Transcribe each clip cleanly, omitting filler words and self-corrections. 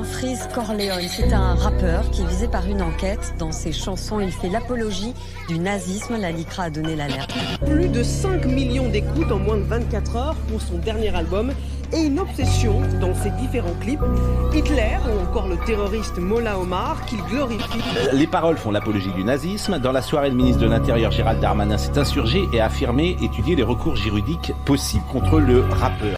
Freeze Corleone, c'est un rappeur qui est visé par une enquête. Dans ses chansons, il fait l'apologie du nazisme. La LICRA a donné l'alerte. Plus de 5 millions d'écoutes en moins de 24 heures pour son dernier album et une obsession dans ses différents clips. Hitler ou encore le terroriste Mollah Omar qu'il glorifie. Les paroles font l'apologie du nazisme. Dans la soirée, le ministre de l'Intérieur Gérald Darmanin s'est insurgé et a affirmé étudier les recours juridiques possibles contre le rappeur.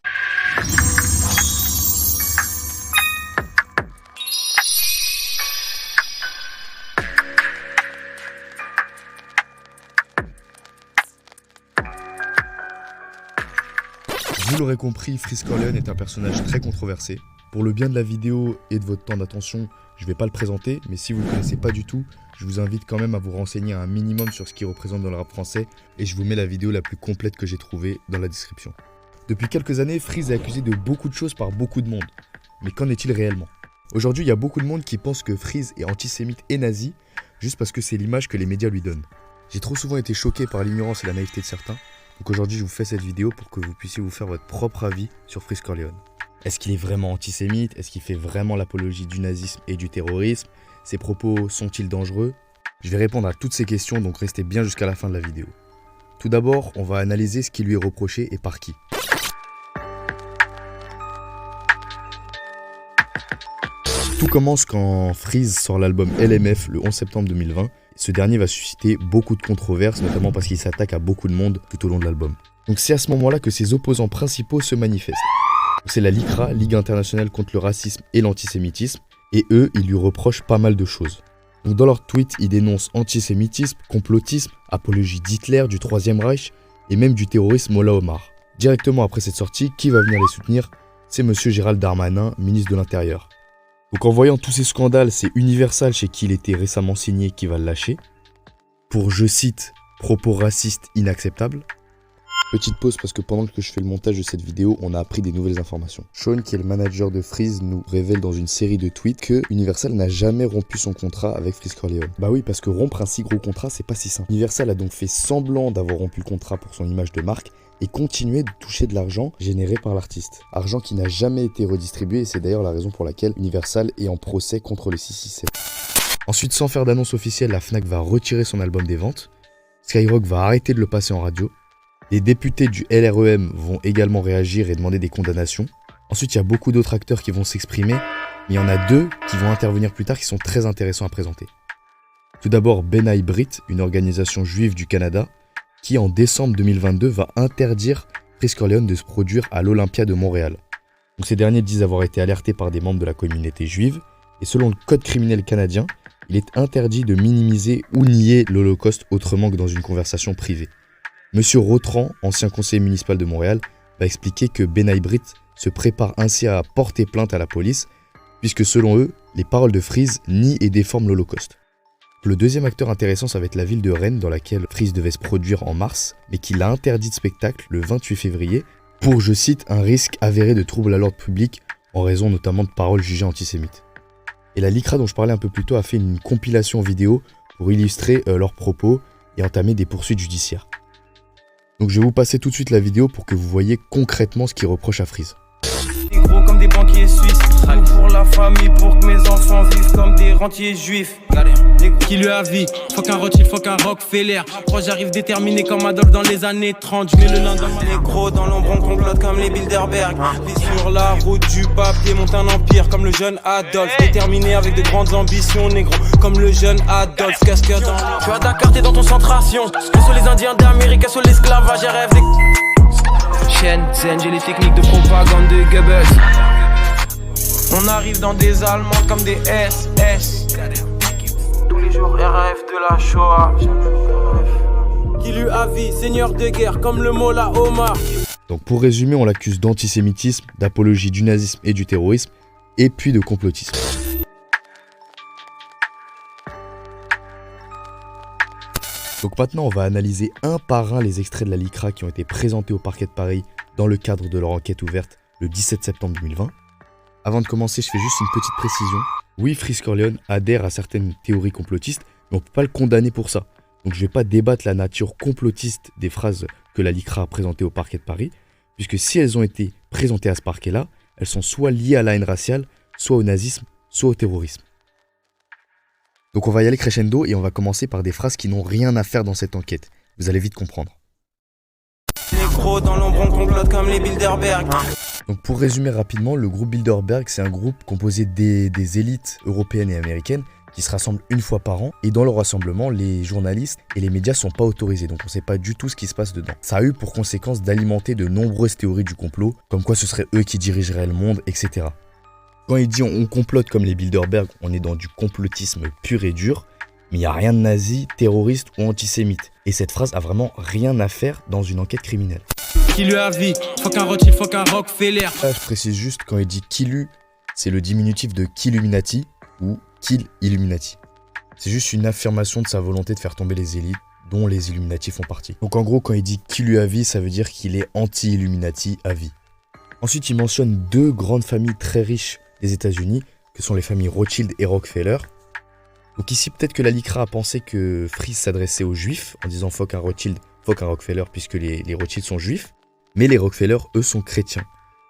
Vous l'aurez compris, Freeze Corleone est un personnage très controversé. Pour le bien de la vidéo et de votre temps d'attention, je ne vais pas le présenter, mais si vous ne le connaissez pas du tout, je vous invite quand même à vous renseigner un minimum sur ce qu'il représente dans le rap français et je vous mets la vidéo la plus complète que j'ai trouvée dans la description. Depuis quelques années, Freeze est accusé de beaucoup de choses par beaucoup de monde. Mais qu'en est-il réellement? Aujourd'hui, il y a beaucoup de monde qui pense que Freeze est antisémite et nazi juste parce que c'est l'image que les médias lui donnent. J'ai trop souvent été choqué par l'ignorance et la naïveté de certains. Donc aujourd'hui, je vous fais cette vidéo pour que vous puissiez vous faire votre propre avis sur Freeze Corleone. Est-ce qu'il est vraiment antisémite? Est-ce qu'il fait vraiment l'apologie du nazisme et du terrorisme? Ses propos sont-ils dangereux? Je vais répondre à toutes ces questions, donc restez bien jusqu'à la fin de la vidéo. Tout d'abord, on va analyser ce qui lui est reproché et par qui. Tout commence quand Freeze sort l'album LMF le 11 septembre 2020. Ce dernier va susciter beaucoup de controverses, notamment parce qu'il s'attaque à beaucoup de monde tout au long de l'album. Donc c'est à ce moment-là que ses opposants principaux se manifestent. C'est la LICRA, Ligue internationale contre le racisme et l'antisémitisme, et eux, ils lui reprochent pas mal de choses. Donc dans leur tweet, ils dénoncent antisémitisme, complotisme, apologie d'Hitler, du Troisième Reich, et même du terrorisme Mollah Omar. Directement après cette sortie, qui va venir les soutenir? C'est monsieur Gérald Darmanin, ministre de l'Intérieur. Donc en voyant tous ces scandales, c'est Universal, chez qui il était récemment signé, qui va le lâcher. Pour, je cite, propos racistes inacceptables. Petite pause parce que pendant que je fais le montage de cette vidéo, on a appris des nouvelles informations. Sean, qui est le manager de Freeze, nous révèle dans une série de tweets que Universal n'a jamais rompu son contrat avec Freeze Corleone. Bah oui, parce que rompre un si gros contrat, c'est pas si simple. Universal a donc fait semblant d'avoir rompu le contrat pour son image de marque et continuer de toucher de l'argent généré par l'artiste. Argent qui n'a jamais été redistribué et c'est d'ailleurs la raison pour laquelle Universal est en procès contre le 667. Ensuite, sans faire d'annonce officielle, la Fnac va retirer son album des ventes. Skyrock va arrêter de le passer en radio. Les députés du LREM vont également réagir et demander des condamnations. Ensuite, il y a beaucoup d'autres acteurs qui vont s'exprimer. Mais il y en a deux qui vont intervenir plus tard qui sont très intéressants à présenter. Tout d'abord, B'nai B'rith, une organisation juive du Canada, qui en décembre 2022 va interdire Freeze Corleone de se produire à l'Olympia de Montréal. Donc ces derniers disent avoir été alertés par des membres de la communauté juive, et selon le code criminel canadien, il est interdit de minimiser ou nier l'Holocauste autrement que dans une conversation privée. Monsieur Rotran, ancien conseiller municipal de Montréal, va expliquer que B'nai B'rith se prépare ainsi à porter plainte à la police, puisque selon eux, les paroles de Freeze nient et déforment l'Holocauste. Le deuxième acteur intéressant, ça va être la ville de Rennes, dans laquelle Freeze devait se produire en mars, mais qui l'a interdit de spectacle le 28 février pour, je cite, un risque avéré de trouble à l'ordre public en raison notamment de paroles jugées antisémites. Et la LICRA dont je parlais un peu plus tôt a fait une compilation vidéo pour illustrer leurs propos et entamer des poursuites judiciaires. Donc je vais vous passer tout de suite la vidéo pour que vous voyez concrètement ce qu'ils reprochent à Freeze. Gros comme des banquiers suisses, tout pour la famille, pour que mes enfants vivent comme des rentiers juifs. Qui lui a vie, fuck un Rothschild, fuck un Rockefeller. Moi j'arrive déterminé comme Adolphe dans les années 30. J'mets le nain dans ma négro, dans l'ombre on complote comme les Bilderberg. Puis sur la route du papier monte un empire comme le jeune Adolphe. Déterminé avec de grandes ambitions, négro, comme le jeune Adolphe. Casque dans les... Tu as Dakar, t'es dans ton centration. Que sont les Indiens d'Amérique, que sont l'esclavage, j'ai rêve des... Shenzhen, j'ai les techniques de propagande de Goebbels. On arrive dans des Allemands comme des SS. Tous les jours RAF de la Shoah. Qui lui a vie, seigneur de guerre comme le Mollah Omar. Donc pour résumer, on l'accuse d'antisémitisme, d'apologie du nazisme et du terrorisme, et puis de complotisme. Donc maintenant, on va analyser un par un les extraits de la LICRA qui ont été présentés au parquet de Paris dans le cadre de leur enquête ouverte le 17 septembre 2020. Avant de commencer, je fais juste une petite précision. Oui, Freeze Corleone adhère à certaines théories complotistes, mais on ne peut pas le condamner pour ça. Donc je ne vais pas débattre la nature complotiste des phrases que la LICRA a présentées au parquet de Paris, puisque si elles ont été présentées à ce parquet-là, elles sont soit liées à la haine raciale, soit au nazisme, soit au terrorisme. Donc on va y aller crescendo et on va commencer par des phrases qui n'ont rien à faire dans cette enquête. Vous allez vite comprendre. Négro dans l'ombre on complote comme les Bilderberg. Donc pour résumer rapidement, le groupe Bilderberg, c'est un groupe composé des élites européennes et américaines qui se rassemblent une fois par an. Et dans leur rassemblement, les journalistes et les médias sont pas autorisés. Donc on ne sait pas du tout ce qui se passe dedans. Ça a eu pour conséquence d'alimenter de nombreuses théories du complot, comme quoi ce serait eux qui dirigeraient le monde, etc. Quand il dit on complote comme les Bilderberg, on est dans du complotisme pur et dur. Mais il n'y a rien de nazi, terroriste ou antisémite. Et cette phrase a vraiment rien à faire dans une enquête criminelle. Qui lui a vie, fuck un Rothschild, fuck un Rockefeller. Là, je précise juste, quand il dit Killu, c'est le diminutif de Killuminati ou Kill Illuminati. C'est juste une affirmation de sa volonté de faire tomber les élites dont les Illuminati font partie. Donc en gros, quand il dit Killu à vie, ça veut dire qu'il est anti-Illuminati à vie. Ensuite, il mentionne deux grandes familles très riches des États-Unis, que sont les familles Rothschild et Rockefeller. Donc ici, peut-être que la LICRA a pensé que Fries s'adressait aux juifs en disant fuck un Rothschild, fuck un Rockefeller, puisque les Rothschild sont juifs. Mais les Rockefeller, eux, sont chrétiens.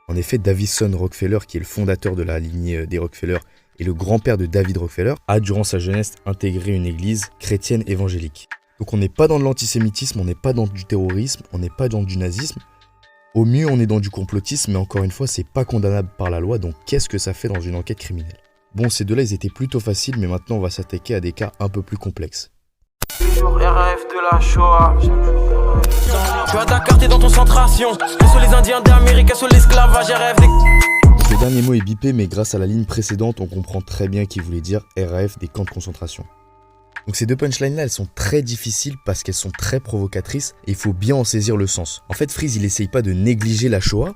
En effet, Davison Rockefeller, qui est le fondateur de la lignée des Rockefeller et le grand-père de David Rockefeller, a durant sa jeunesse intégré une église chrétienne évangélique. Donc on n'est pas dans de l'antisémitisme, on n'est pas dans du terrorisme, on n'est pas dans du nazisme. Au mieux, on est dans du complotisme, mais encore une fois, c'est pas condamnable par la loi, donc qu'est-ce que ça fait dans une enquête criminelle ? Bon, ces deux-là, ils étaient plutôt faciles, mais maintenant, on va s'attaquer à des cas un peu plus complexes. Toujours RAF de la Shoah. Tu as Dakar, t'es dans ton centration. Sur les Indiens d'Amérique, sur l'esclavage, RAF des... Le dernier mot est bipé, mais grâce à la ligne précédente, on comprend très bien qu'il voulait dire RAF des camps de concentration. Donc ces deux punchlines-là, elles sont très difficiles parce qu'elles sont très provocatrices et il faut bien en saisir le sens. En fait, Fries, il essaye pas de négliger la Shoah,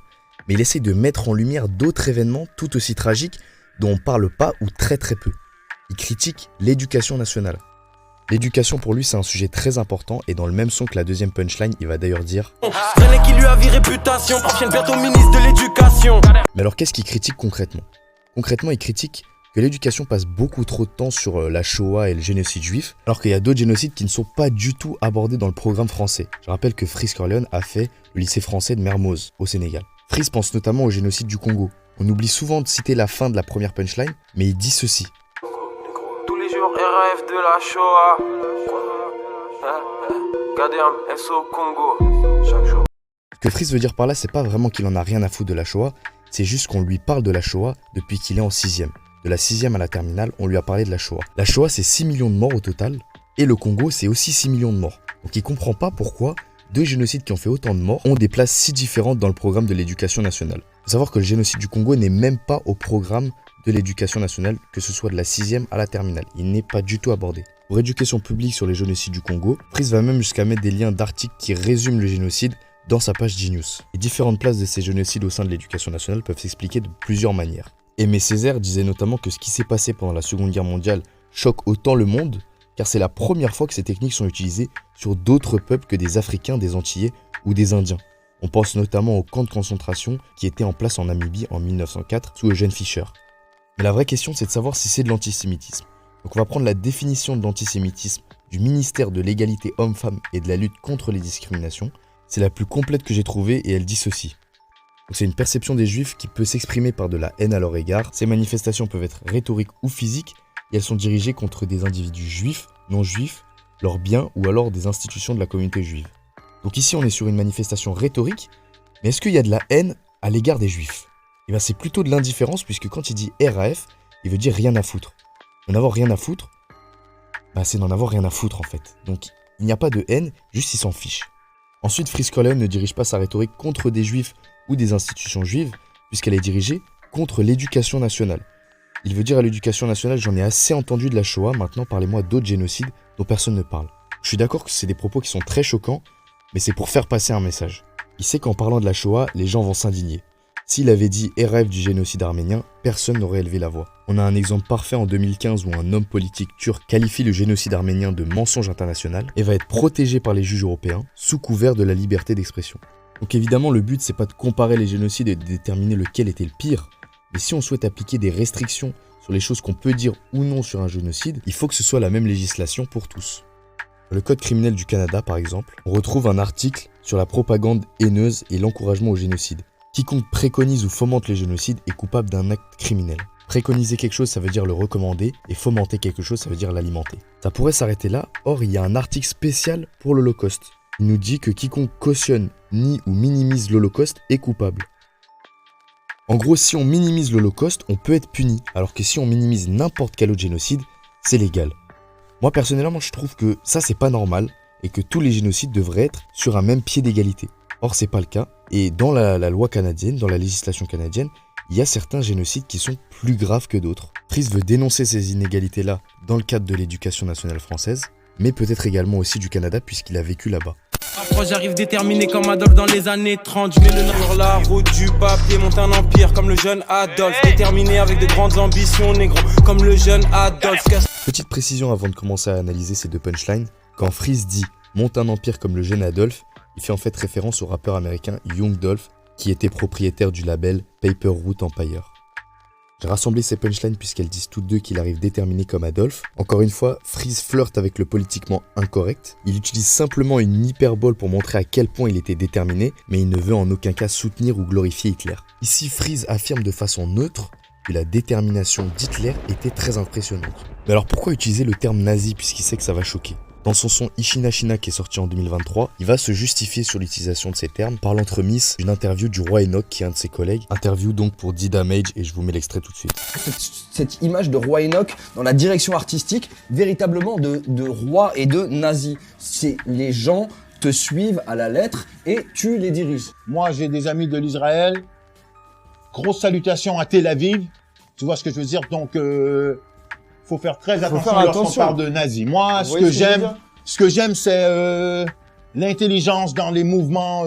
mais il essaye de mettre en lumière d'autres événements tout aussi tragiques dont on parle pas ou très très peu. Il critique l'éducation nationale. L'éducation pour lui c'est un sujet très important et dans le même son que la deuxième punchline, il va d'ailleurs dire qui lui a vu réputation, prochaine bientôt ministre de l'éducation. Mais alors qu'est-ce qu'il critique concrètement ? Concrètement, il critique que l'éducation passe beaucoup trop de temps sur la Shoah et le génocide juif, alors qu'il y a d'autres génocides qui ne sont pas du tout abordés dans le programme français. Je rappelle que Fries Corleone a fait le lycée français de Mermoz, au Sénégal. Fries pense notamment au génocide du Congo. On oublie souvent de citer la fin de la première punchline, mais il dit ceci. Tous les jours, RAF de la Shoah. Gardien, SO Congo, chaque jour. Ce que Fries veut dire par là, c'est pas vraiment qu'il en a rien à foutre de la Shoah, c'est juste qu'on lui parle de la Shoah depuis qu'il est en 6e. De la 6e à la terminale, on lui a parlé de la Shoah. La Shoah, c'est 6 millions de morts au total, et le Congo, c'est aussi 6 millions de morts. Donc il comprend pas pourquoi deux génocides qui ont fait autant de morts ont des places si différentes dans le programme de l'éducation nationale. Il faut savoir que le génocide du Congo n'est même pas au programme de l'éducation nationale, que ce soit de la 6e à la terminale. Il n'est pas du tout abordé. Pour éducation publique sur les génocides du Congo, Fries va même jusqu'à mettre des liens d'articles qui résument le génocide dans sa page Genius. Les différentes places de ces génocides au sein de l'éducation nationale peuvent s'expliquer de plusieurs manières. Aimé Césaire disait notamment que ce qui s'est passé pendant la Seconde Guerre mondiale choque autant le monde, car c'est la première fois que ces techniques sont utilisées sur d'autres peuples que des Africains, des Antillais ou des Indiens. On pense notamment aux camps de concentration qui étaient en place en Namibie en 1904 sous Eugène Fischer. Mais la vraie question, c'est de savoir si c'est de l'antisémitisme. Donc on va prendre la définition de l'antisémitisme du ministère de l'égalité homme-femme et de la lutte contre les discriminations. C'est la plus complète que j'ai trouvée et elle dit ceci. Donc c'est une perception des juifs qui peut s'exprimer par de la haine à leur égard. Ces manifestations peuvent être rhétoriques ou physiques et elles sont dirigées contre des individus juifs, non juifs, leurs biens ou alors des institutions de la communauté juive. Donc ici on est sur une manifestation rhétorique, mais est-ce qu'il y a de la haine à l'égard des juifs ? Et bien c'est plutôt de l'indifférence puisque quand il dit RAF, il veut dire rien à foutre. N'en avoir rien à foutre, c'est n'en avoir rien à foutre en fait. Donc il n'y a pas de haine, juste il s'en fiche. Ensuite, Fries Corleone ne dirige pas sa rhétorique contre des juifs ou des institutions juives, puisqu'elle est dirigée contre l'éducation nationale. Il veut dire à l'éducation nationale, j'en ai assez entendu de la Shoah, maintenant parlez-moi d'autres génocides dont personne ne parle. Je suis d'accord que c'est des propos qui sont très choquants, mais c'est pour faire passer un message. Il sait qu'en parlant de la Shoah, les gens vont s'indigner. S'il avait dit RF du génocide arménien, personne n'aurait élevé la voix. On a un exemple parfait en 2015 où un homme politique turc qualifie le génocide arménien de mensonge international et va être protégé par les juges européens sous couvert de la liberté d'expression. Donc évidemment, le but c'est pas de comparer les génocides et de déterminer lequel était le pire, mais si on souhaite appliquer des restrictions sur les choses qu'on peut dire ou non sur un génocide, il faut que ce soit la même législation pour tous. Dans le Code criminel du Canada, par exemple, on retrouve un article sur la propagande haineuse et l'encouragement au génocide. Quiconque préconise ou fomente les génocides est coupable d'un acte criminel. Préconiser quelque chose, ça veut dire le recommander, et fomenter quelque chose, ça veut dire l'alimenter. Ça pourrait s'arrêter là, or il y a un article spécial pour l'Holocauste. Il nous dit que quiconque cautionne, nie ou minimise l'Holocauste est coupable. En gros, si on minimise l'Holocauste, on peut être puni, alors que si on minimise n'importe quel autre génocide, c'est légal. Moi personnellement, je trouve que ça c'est pas normal, et que tous les génocides devraient être sur un même pied d'égalité. Or c'est pas le cas, et dans la loi canadienne, dans la législation canadienne, il y a certains génocides qui sont plus graves que d'autres. Freeze veut dénoncer ces inégalités-là dans le cadre de l'éducation nationale française, mais peut-être également aussi du Canada puisqu'il a vécu là-bas. Après j'arrive déterminé comme Adolphe dans les années 30. Je mets le nom sur la route du papier, monte un empire comme le jeune Adolphe. Déterminé avec de grandes ambitions, négro, comme le jeune Adolphe. Petite précision avant de commencer à analyser ces deux punchlines. Quand Freeze dit « monte un empire comme le jeune Adolphe », il fait en fait référence au rappeur américain Young Dolph, qui était propriétaire du label Paper Route Empire. J'ai rassemblé ces punchlines puisqu'elles disent toutes deux qu'il arrive déterminé comme Adolphe. Encore une fois, Freeze flirte avec le politiquement incorrect. Il utilise simplement une hyperbole pour montrer à quel point il était déterminé, mais il ne veut en aucun cas soutenir ou glorifier Hitler. Ici, Freeze affirme de façon neutre que la détermination d'Hitler était très impressionnante. Mais alors pourquoi utiliser le terme nazi puisqu'il sait que ça va choquer ? Dans son son Ishinashina qui est sorti en 2023, il va se justifier sur l'utilisation de ces termes par l'entremise d'une interview du roi Enoch qui est un de ses collègues. Interview donc pour D-Damage et je vous mets l'extrait tout de suite. Cette image de roi Enoch dans la direction artistique, véritablement de roi et de nazi. C'est les gens te suivent à la lettre et tu les diriges. Moi j'ai des amis de l'Israël, grosse salutation à Tel Aviv, tu vois ce que je veux dire, donc faut faire très attention lorsqu'on parle de nazis. Moi, ce que j'aime, c'est l'intelligence dans les mouvements.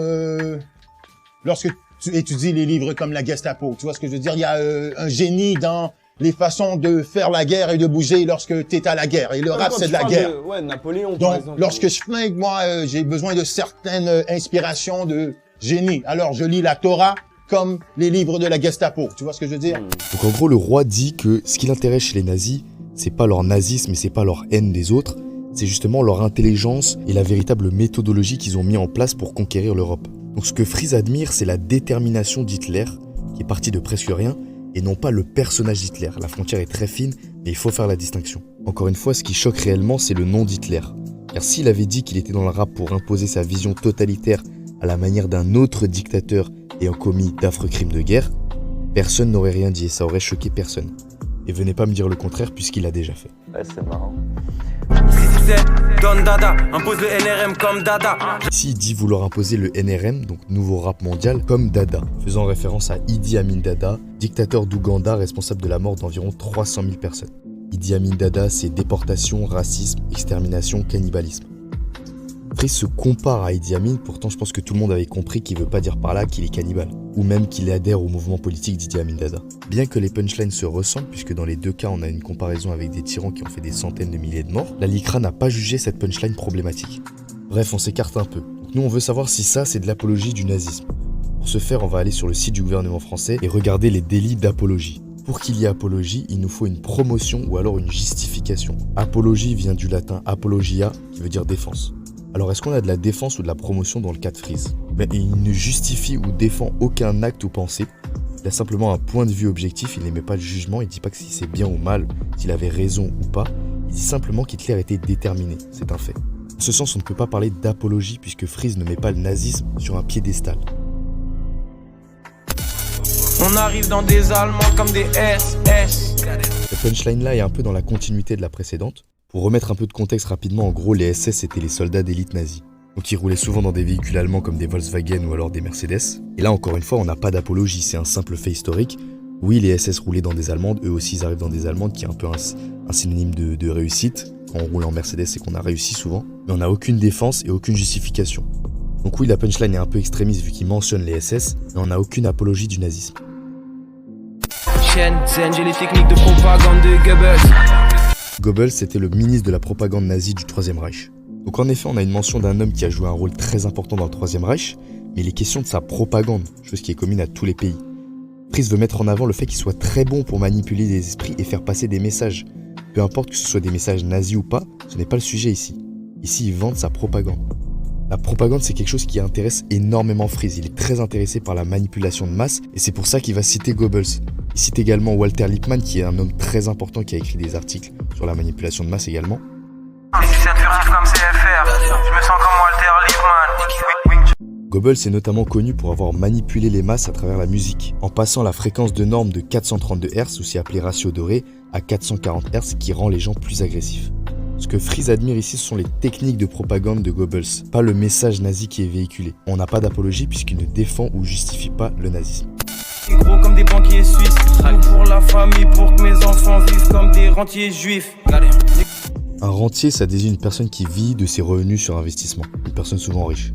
Lorsque tu étudies les livres comme la Gestapo, tu vois ce que je veux dire. Il y a un génie dans les façons de faire la guerre et de bouger lorsque t'es à la guerre. Et le rap, c'est de la guerre. Napoléon, donc, par exemple. lorsque je flingue, moi, j'ai besoin de certaines inspirations de génie. Alors, je lis la Torah comme les livres de la Gestapo. Tu vois ce que je veux dire? Donc, en gros, le roi dit que ce qui l'intéresse chez les nazis, c'est pas leur nazisme et c'est pas leur haine des autres, c'est justement leur intelligence et la véritable méthodologie qu'ils ont mis en place pour conquérir l'Europe. Donc ce que Freeze admire, c'est la détermination d'Hitler, qui est parti de presque rien, et non pas le personnage d'Hitler. La frontière est très fine, mais il faut faire la distinction. Encore une fois, ce qui choque réellement, c'est le nom d'Hitler. Car s'il avait dit qu'il était dans le rap pour imposer sa vision totalitaire à la manière d'un autre dictateur ayant commis d'affreux crimes de guerre, personne n'aurait rien dit et ça aurait choqué personne. Et venez pas me dire le contraire puisqu'il l'a déjà fait. Ouais, c'est marrant. Don Dada, impose le NRM comme Dada. Ici, il dit vouloir imposer le NRM, donc nouveau rap mondial, comme Dada, faisant référence à Idi Amin Dada, dictateur d'Ouganda responsable de la mort d'environ 300 000 personnes. Idi Amin Dada, c'est déportation, racisme, extermination, cannibalisme. Freeze se compare à Idi Amin, pourtant je pense que tout le monde avait compris qu'il veut pas dire par là qu'il est cannibale, ou même qu'il adhère au mouvement politique d'Idi Amin Dada. Bien que les punchlines se ressemblent, puisque dans les deux cas on a une comparaison avec des tyrans qui ont fait des centaines de milliers de morts, la LICRA n'a pas jugé cette punchline problématique. Bref, on s'écarte un peu. Donc nous on veut savoir si ça c'est de l'apologie du nazisme. Pour ce faire, on va aller sur le site du gouvernement français et regarder les délits d'apologie. Pour qu'il y ait apologie, il nous faut une promotion ou alors une justification. Apologie vient du latin apologia, qui veut dire défense. Alors est-ce qu'on a de la défense ou de la promotion dans le cas de Freeze ? Ben, il ne justifie ou défend aucun acte ou pensée. Il a simplement un point de vue objectif, il n'émet pas de jugement, il dit pas que si c'est bien ou mal, s'il avait raison ou pas. Il dit simplement qu'Hitler était déterminé, c'est un fait. En ce sens, on ne peut pas parler d'apologie puisque Freeze ne met pas le nazisme sur un piédestal. On arrive dans des Allemands comme des SS. Cette punchline-là est un peu dans la continuité de la précédente. Pour remettre un peu de contexte rapidement, en gros, les SS étaient les soldats d'élite nazis. Donc ils roulaient souvent dans des véhicules allemands comme des Volkswagen ou alors des Mercedes. Et là, encore une fois, on n'a pas d'apologie, c'est un simple fait historique. Oui, les SS roulaient dans des Allemandes, eux aussi ils arrivent dans des Allemandes, qui est un peu un synonyme de réussite. Quand on roule en Mercedes, c'est qu'on a réussi souvent. Mais on n'a aucune défense et aucune justification. Donc oui, la punchline est un peu extrémiste vu qu'il mentionne les SS, mais on n'a aucune apologie du nazisme. J'ai les techniques de propagande de Goebbels. Goebbels, c'était le ministre de la propagande nazie du Troisième Reich. Donc en effet, on a une mention d'un homme qui a joué un rôle très important dans le Troisième Reich, mais il est question de sa propagande, chose qui est commune à tous les pays. Freeze veut mettre en avant le fait qu'il soit très bon pour manipuler les esprits et faire passer des messages. Peu importe que ce soit des messages nazis ou pas, ce n'est pas le sujet ici. Ici, il vante sa propagande. La propagande, c'est quelque chose qui intéresse énormément Freeze. Il est très intéressé par la manipulation de masse et c'est pour ça qu'il va citer Goebbels. Il cite également Walter Lippmann, qui est un homme très important qui a écrit des articles sur la manipulation de masse également. Et si c'est furtif comme CFR, je me sens comme Walter Lippmann. Goebbels est notamment connu pour avoir manipulé les masses à travers la musique, en passant la fréquence de norme de 432 Hz, aussi appelée ratio doré, à 440 Hz, qui rend les gens plus agressifs. Ce que Freeze admire ici, ce sont les techniques de propagande de Goebbels, pas le message nazi qui est véhiculé. On n'a pas d'apologie puisqu'il ne défend ou justifie pas le nazisme. Gros comme des banquiers suisses, pour la famille, pour que mes enfants vivent comme des rentiers juifs. Un rentier, ça désigne une personne qui vit de ses revenus sur investissement, une personne souvent riche.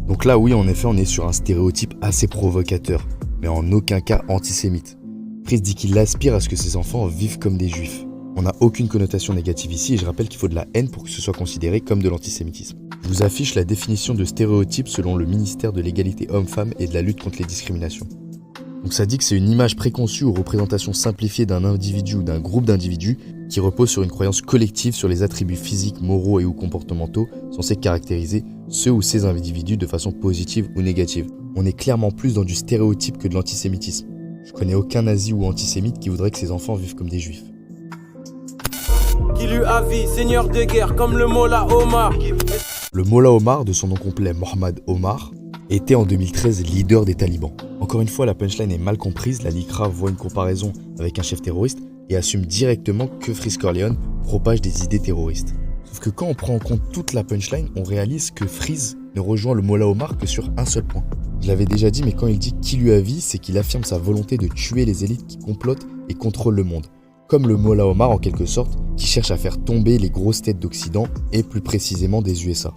Donc là, oui, en effet, on est sur un stéréotype assez provocateur, mais en aucun cas antisémite. Freeze dit qu'il aspire à ce que ses enfants vivent comme des juifs. On n'a aucune connotation négative ici et je rappelle qu'il faut de la haine pour que ce soit considéré comme de l'antisémitisme. Je vous affiche la définition de stéréotype selon le ministère de l'égalité homme-femme et de la lutte contre les discriminations. Donc ça dit que c'est une image préconçue ou représentation simplifiée d'un individu ou d'un groupe d'individus qui repose sur une croyance collective sur les attributs physiques, moraux et ou comportementaux censés caractériser ceux ou ces individus de façon positive ou négative. On est clairement plus dans du stéréotype que de l'antisémitisme. Je connais aucun nazi ou antisémite qui voudrait que ses enfants vivent comme des juifs. Qui lui a vie, seigneur de guerre comme le Mollah Omar. Le Mollah Omar, de son nom complet Mohamed Omar, était en 2013 leader des talibans. Encore une fois, la punchline est mal comprise, la LICRA voit une comparaison avec un chef terroriste et assume directement que Freeze Corleone propage des idées terroristes. Sauf que quand on prend en compte toute la punchline, on réalise que Freeze ne rejoint le Mollah Omar que sur un seul point. Je l'avais déjà dit, mais quand il dit qui lui a vie, c'est qu'il affirme sa volonté de tuer les élites qui complotent et contrôlent le monde. Comme le Mollah Omar en quelque sorte, qui cherche à faire tomber les grosses têtes d'Occident et plus précisément des USA.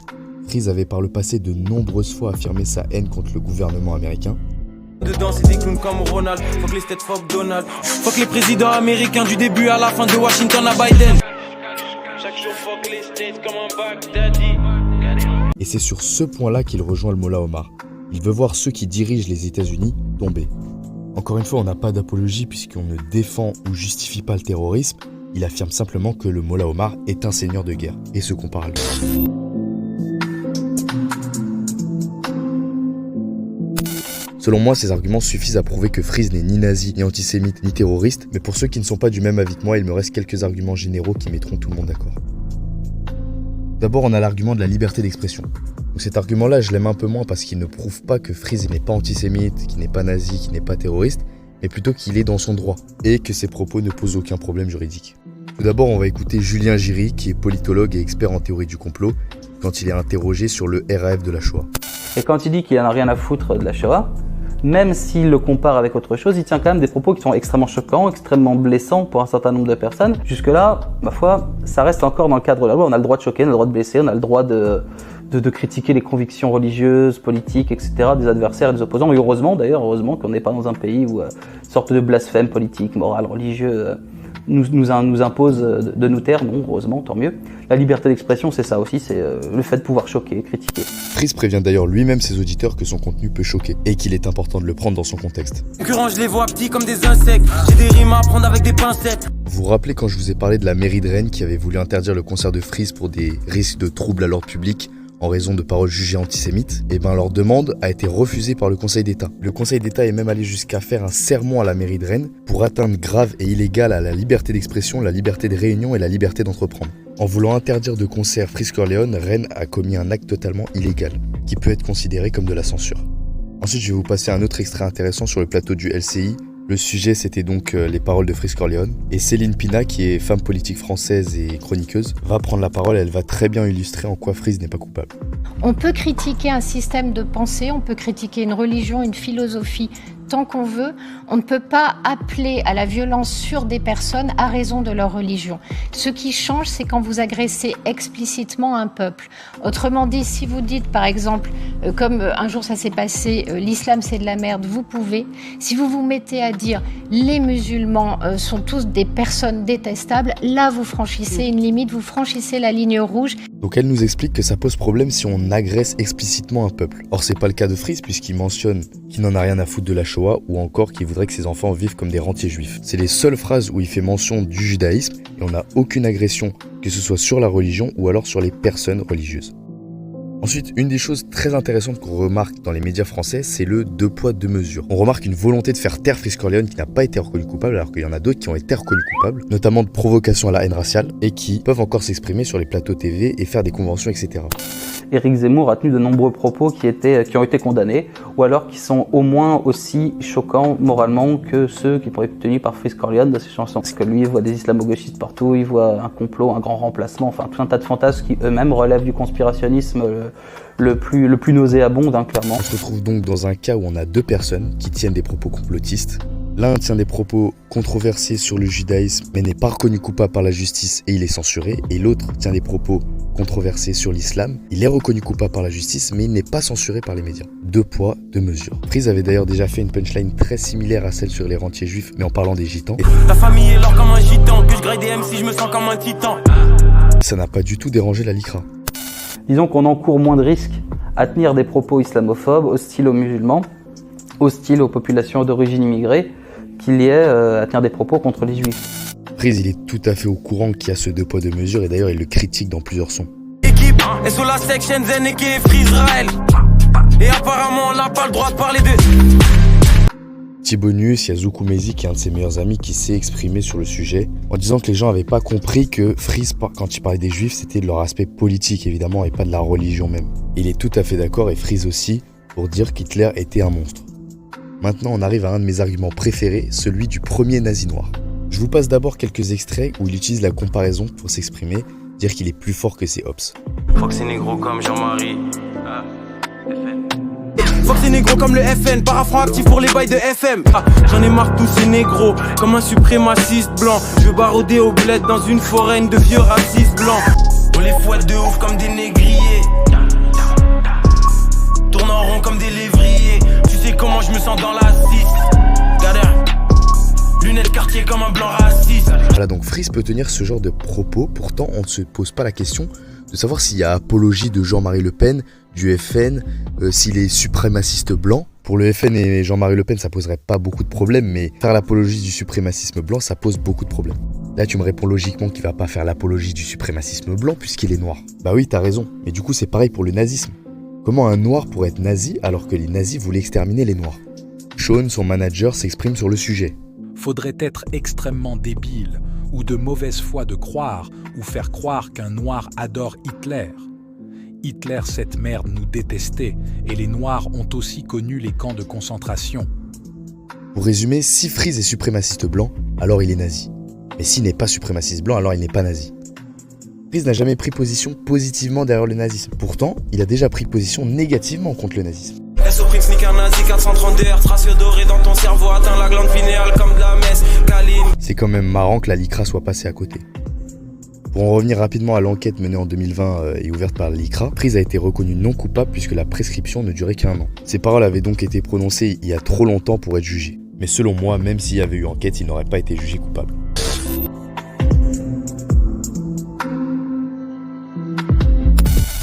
Freeze avait par le passé de nombreuses fois affirmé sa haine contre le gouvernement américain. Dedans c'est des clowns comme Ronald, fuck les têtes, fuck Donald, fuck les présidents américains du début à la fin de Washington à Biden. Chaque jour fuck les states comme un Baghdadi. Et c'est sur ce point-là qu'il rejoint le Mollah Omar. Il veut voir ceux qui dirigent les États-Unis tomber. Encore une fois, on n'a pas d'apologie puisqu'on ne défend ou justifie pas le terrorisme. Il affirme simplement que le Mollah Omar est un seigneur de guerre et se compare à lui. Selon moi, ces arguments suffisent à prouver que Freeze n'est ni nazi, ni antisémite, ni terroriste, mais pour ceux qui ne sont pas du même avis que moi, il me reste quelques arguments généraux qui mettront tout le monde d'accord. D'abord, on a l'argument de la liberté d'expression. Donc cet argument-là, je l'aime un peu moins parce qu'il ne prouve pas que Freeze n'est pas antisémite, qu'il n'est pas nazi, qu'il n'est pas terroriste, mais plutôt qu'il est dans son droit, et que ses propos ne posent aucun problème juridique. Tout d'abord, on va écouter Julien Giry, qui est politologue et expert en théorie du complot, quand il est interrogé sur le RAF de la Shoah. Et quand il dit qu'il n'en a rien à foutre de la Shoah, même s'il le compare avec autre chose, il tient quand même des propos qui sont extrêmement choquants, extrêmement blessants pour un certain nombre de personnes. Jusque-là, ma foi, ça reste encore dans le cadre de la loi. On a le droit de choquer, on a le droit de blesser, on a le droit de critiquer les convictions religieuses, politiques, etc. des adversaires et des opposants. Et heureusement qu'on n'est pas dans un pays où une sorte de blasphème politique, moral, religieux nous impose de nous taire. Non, heureusement, tant mieux. La liberté d'expression, c'est ça aussi, c'est le fait de pouvoir choquer, critiquer. Freeze prévient d'ailleurs lui-même ses auditeurs que son contenu peut choquer et qu'il est important de le prendre dans son contexte. Je les vois petits comme des insectes, j'ai des rimes à prendre avec des pincettes. Vous vous rappelez quand je vous ai parlé de la mairie de Rennes qui avait voulu interdire le concert de Freeze pour des risques de troubles à l'ordre public en raison de paroles jugées antisémites? Et ben leur demande a été refusée par le Conseil d'État. Le Conseil d'État est même allé jusqu'à faire un sermon à la mairie de Rennes pour atteinte grave et illégale à la liberté d'expression, la liberté de réunion et la liberté d'entreprendre. En voulant interdire de concert Freeze Corleone, Rennes a commis un acte totalement illégal, qui peut être considéré comme de la censure. Ensuite, je vais vous passer un autre extrait intéressant sur le plateau du LCI. Le sujet, c'était donc les paroles de Freeze Corleone. Et Céline Pina, qui est femme politique française et chroniqueuse, va prendre la parole et elle va très bien illustrer en quoi Freeze n'est pas coupable. On peut critiquer un système de pensée, on peut critiquer une religion, une philosophie, tant qu'on veut. On ne peut pas appeler à la violence sur des personnes à raison de leur religion. Ce qui change, c'est quand vous agressez explicitement un peuple. Autrement dit, si vous dites, par exemple, comme un jour ça s'est passé, l'islam c'est de la merde, vous pouvez. Si vous vous mettez à dire les musulmans sont tous des personnes détestables, là vous franchissez une limite, vous franchissez la ligne rouge. Donc elle nous explique que ça pose problème si on agresse explicitement un peuple. Or c'est pas le cas de Freeze puisqu'il mentionne qu'il n'en a rien à foutre de la Shoah ou encore qu'il voudrait que ses enfants vivent comme des rentiers juifs. C'est les seules phrases où il fait mention du judaïsme et on n'a aucune agression, que ce soit sur la religion ou alors sur les personnes religieuses. Ensuite, une des choses très intéressantes qu'on remarque dans les médias français, c'est le 2 poids 2 mesures. On remarque une volonté de faire taire Freeze Corleone qui n'a pas été reconnu coupable, alors qu'il y en a d'autres qui ont été reconnus coupables, notamment de provocation à la haine raciale, et qui peuvent encore s'exprimer sur les plateaux TV et faire des conventions, etc. Éric Zemmour a tenu de nombreux propos qui ont été condamnés, ou alors qui sont au moins aussi choquants moralement que ceux qui pourraient être tenus par Freeze Corleone dans ses chansons. Parce que lui, il voit des islamo-gauchistes partout, il voit un complot, un grand remplacement, enfin tout un tas de fantasmes qui eux-mêmes relèvent du conspirationnisme le plus nauséabond, clairement. On se retrouve donc dans un cas où on a deux personnes qui tiennent des propos complotistes. L'un tient des propos controversés sur le judaïsme mais n'est pas reconnu coupable par la justice et il est censuré. Et l'autre tient des propos controversés sur l'islam. Il est reconnu coupable par la justice mais il n'est pas censuré par les médias. 2 poids, 2 mesures. Freeze avait d'ailleurs déjà fait une punchline très similaire à celle sur les rentiers juifs mais en parlant des gitans. Ta famille est l'or comme un gitan, que je grade des MC, je me sens comme un titan. Ça n'a pas du tout dérangé la LICRA. Disons qu'on encourt moins de risques à tenir des propos islamophobes, hostiles aux musulmans, hostiles aux populations d'origine immigrée, qu'il y ait à tenir des propos contre les juifs. Freeze, il est tout à fait au courant qu'il y a ce 2 poids 2 mesures et d'ailleurs il le critique dans plusieurs sons. Équipe, et sur la section Zen et qui est Free Israël. Et apparemment on n'a pas le droit de parler de... Thibonus, il y a Zoukou Mezi qui est un de ses meilleurs amis qui s'est exprimé sur le sujet en disant que les gens n'avaient pas compris que Freeze, quand il parlait des juifs, c'était de leur aspect politique évidemment et pas de la religion même. Il est tout à fait d'accord et Freeze aussi pour dire qu'Hitler était un monstre. Maintenant, on arrive à un de mes arguments préférés, celui du premier nazi noir. Je vous passe d'abord quelques extraits où il utilise la comparaison pour s'exprimer, dire qu'il est plus fort que ses ops. Fox est négro comme Jean-Marie. Fox est négro comme le FN, parafran actif pour les bails de FM. J'en ai marre tous ces négros, comme un suprémaciste blanc. Je veux baroder au bled dans une forêt de vieux racistes blancs. On les fouette de ouf comme des négriers, tourne en rond comme des lévriers. Tu sais comment je me sens dans la 6. Galère, lunettes quartier comme un blanc raciste. Voilà, donc Freeze peut tenir ce genre de propos, pourtant on ne se pose pas la question de savoir s'il y a apologie de Jean-Marie Le Pen, du FN, s'il est suprémaciste blanc. Pour le FN et Jean-Marie Le Pen, ça poserait pas beaucoup de problèmes, mais faire l'apologie du suprémacisme blanc, ça pose beaucoup de problèmes. Là, tu me réponds logiquement qu'il va pas faire l'apologie du suprémacisme blanc puisqu'il est noir. Bah oui, t'as raison, mais du coup c'est pareil pour le nazisme. Comment un noir pourrait être nazi alors que les nazis voulaient exterminer les noirs? Sean, son manager, s'exprime sur le sujet. Faudrait être extrêmement débile ou de mauvaise foi de croire ou faire croire qu'un noir adore Hitler. Hitler, cette merde, nous détestait et les noirs ont aussi connu les camps de concentration. Pour résumer, si Freeze est suprémaciste blanc, alors il est nazi. Mais s'il n'est pas suprémaciste blanc, alors il n'est pas nazi. Freeze n'a jamais pris position positivement derrière le nazisme. Pourtant, il a déjà pris position négativement contre le nazisme. C'est quand même marrant que la LICRA soit passée à côté. Pour en revenir rapidement à l'enquête menée en 2020 et ouverte par la LICRA, Freeze a été reconnu non coupable puisque la prescription ne durait qu'1 an. Ces paroles avaient donc été prononcées il y a trop longtemps pour être jugées. Mais selon moi, même s'il y avait eu enquête, il n'aurait pas été jugé coupable.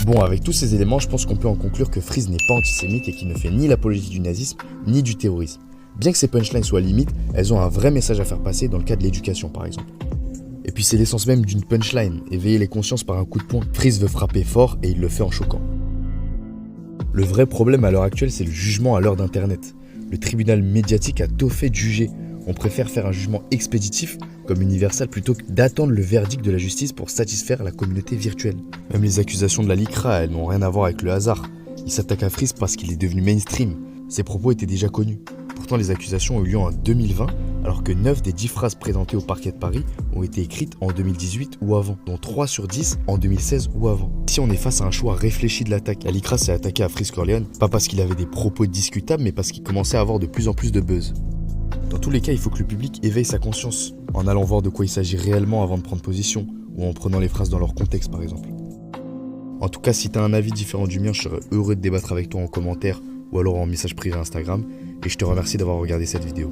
Bon, avec tous ces éléments, je pense qu'on peut en conclure que Freeze n'est pas antisémite et qu'il ne fait ni l'apologie du nazisme, ni du terrorisme. Bien que ces punchlines soient limites, elles ont un vrai message à faire passer dans le cas de l'éducation par exemple. Et puis c'est l'essence même d'une punchline, éveiller les consciences par un coup de poing. Freeze veut frapper fort et il le fait en choquant. Le vrai problème à l'heure actuelle, c'est le jugement à l'heure d'internet. Le tribunal médiatique a tôt fait de juger. On préfère faire un jugement expéditif, comme universel, plutôt que d'attendre le verdict de la justice pour satisfaire la communauté virtuelle. Même les accusations de la LICRA, elles n'ont rien à voir avec le hasard. Il s'attaque à Freeze parce qu'il est devenu mainstream. Ses propos étaient déjà connus. Pourtant, les accusations ont eu lieu en 2020, alors que 9 des 10 phrases présentées au parquet de Paris ont été écrites en 2018 ou avant, dont 3 sur 10 en 2016 ou avant. Ici, on est face à un choix réfléchi de l'attaque. La LICRA s'est attaquée à Freeze Corleone, pas parce qu'il avait des propos discutables, mais parce qu'il commençait à avoir de plus en plus de buzz. Dans tous les cas, il faut que le public éveille sa conscience, en allant voir de quoi il s'agit réellement avant de prendre position, ou en prenant les phrases dans leur contexte par exemple. En tout cas, si tu as un avis différent du mien, je serais heureux de débattre avec toi en commentaire ou alors en message privé Instagram, et je te remercie d'avoir regardé cette vidéo.